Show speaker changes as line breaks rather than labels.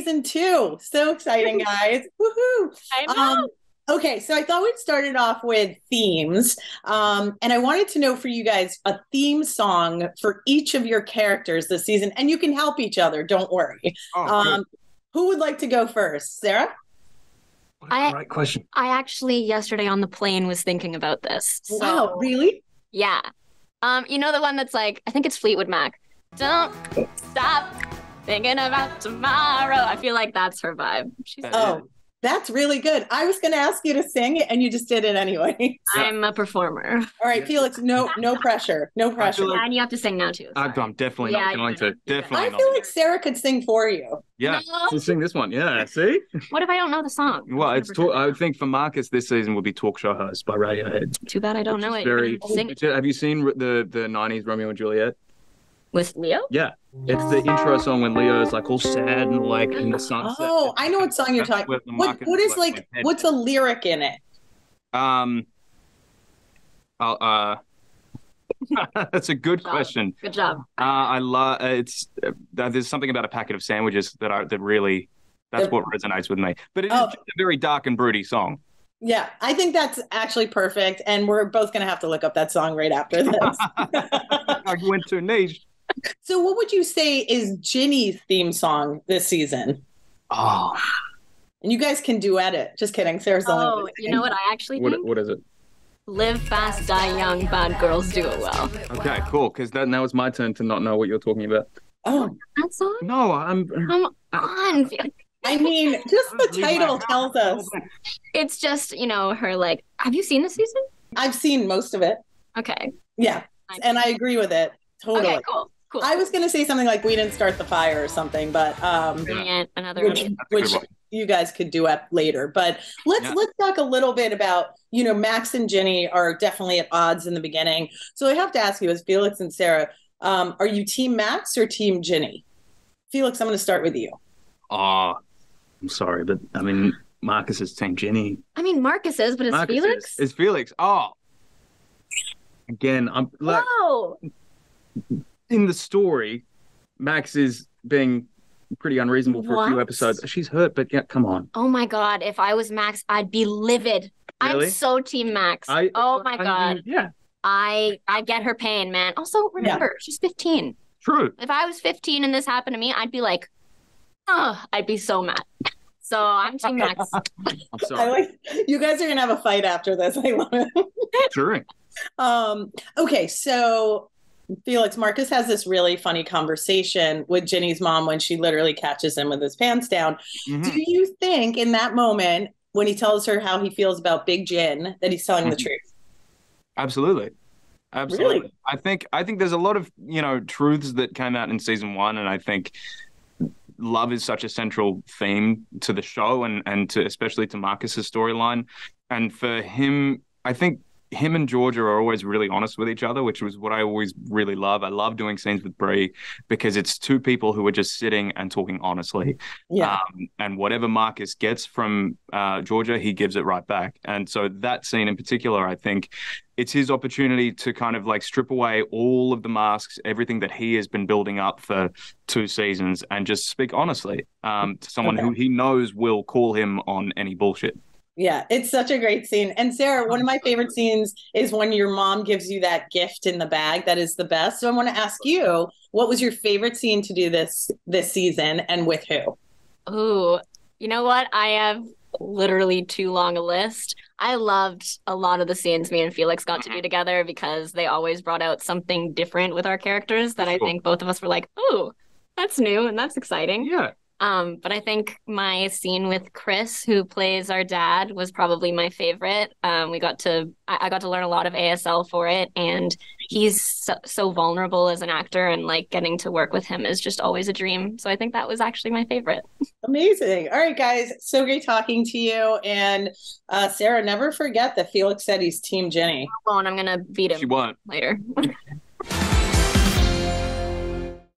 season 2. So exciting, guys. Woohoo.
I know.
Okay, so I thought we'd start it off with themes. And I wanted to know for you guys a theme song for each of your characters this season. And you can help each other, don't worry.
Oh,
who would like to go first? Sarah?
what a great question.
I actually yesterday on the plane was thinking about this. So,
Wow, really?
yeah. You know the one that's like, I think it's Fleetwood Mac. Don't stop thinking about tomorrow. I feel like that's her vibe.
That's really good. I was going to ask you to sing it, and you just did it anyway.
I'm a performer.
All right, Felix, no pressure. No pressure.
Yeah, and you have to sing now, too.
I'm definitely not going to. Definitely
I
not.
feel like Sarah could sing for you.
Yeah,
No.
so sing this one. Yeah, see?
What if I don't know the song?
Well, I would think for Marcus this season would be Talk Show Host by Radiohead.
Too bad I don't know it.
Very.
You can sing it.
Have you seen the 90s Romeo and Juliet?
With Leo?
Yeah. It's the intro song when Leo is like all sad and like in the sunset.
Oh, I know what song you're talking about. What is like, what's a lyric in it?
That's a good question.
Good job.
I love there's something about a packet of sandwiches that's what resonates with me. But it is just a very dark and broody song.
Yeah, I think that's actually perfect. And we're both going to have to look up that song right after this.
I went too niche.
So what would you say is Ginny's theme song this season?
Oh.
And you guys can duet it. Just kidding. Sarah's the only one.
You know what I actually think?
What is it?
Live fast, die young, bad girls do it well.
Okay, cool. Because now it's my turn to not know what you're talking about.
Oh.
That song?
No,
Come on.
I mean, just the title tells us.
It's just, her like, have you seen this season?
I've seen most of it.
Okay.
Yeah. And I agree with it. Totally.
Okay, cool.
I was going to say something like We Didn't Start the Fire or something, but
Brilliant. Another
which you guys could duet later. But let's talk a little bit about, Max and Ginny are definitely at odds in the beginning. So I have to ask you, as Felix and Sarah, are you team Max or team Ginny? Felix, I'm going to start with you.
Oh, I'm sorry, but I mean, Marcus is team Ginny.
I mean, Marcus is, but it's Felix?
It's Felix. Oh. Again, I'm like...
Whoa!
In the story, Max is being pretty unreasonable for a few episodes. She's hurt, but yeah, come on.
Oh my God. If I was Max, I'd be livid.
Really?
I'm so team Max. Oh my God.
Yeah.
I get her pain, man. Also, remember, she's 15.
True.
If I was 15 and this happened to me, I'd be like, I'd be so mad. So I'm team Max.
I'm sorry.
You guys are going to have a fight after this. I love it.
Sure.
Okay, so Felix, Marcus has this really funny conversation with Ginny's mom when she literally catches him with his pants down. Mm-hmm. Do you think in that moment when he tells her how he feels about Big Gin that he's telling the truth?
Absolutely. Really? I think there's a lot of, truths that came out in season 1, and I think love is such a central theme to the show and to especially to Marcus's storyline. And for him, I think him and Georgia are always really honest with each other, which was what I always really love. I love doing scenes with Brie because it's two people who are just sitting and talking honestly.
Yeah.
And whatever Marcus gets from Georgia, he gives it right back. And so that scene in particular, I think it's his opportunity to kind of like strip away all of the masks, everything that he has been building up for 2 seasons, and just speak honestly to someone who he knows will call him on any bullshit.
Yeah, it's such a great scene. And Sarah, one of my favorite scenes is when your mom gives you that gift in the bag. That is the best. So I want to ask you, what was your favorite scene to do this season and with who?
Ooh, you know what? I have literally too long a list. I loved a lot of the scenes me and Felix got to do together because they always brought out something different with our characters that I think both of us were like, ooh, that's new and that's exciting.
Yeah.
But I think my scene with Chris, who plays our dad, was probably my favorite. I got to learn a lot of ASL for it, and he's so vulnerable as an actor, and like getting to work with him is just always a dream. So I think that was actually my favorite.
Amazing. All right, guys, so great talking to you. And Sarah, never forget that Felix said he's Team Ginny.
Oh, and I'm gonna beat him
She won't.
later.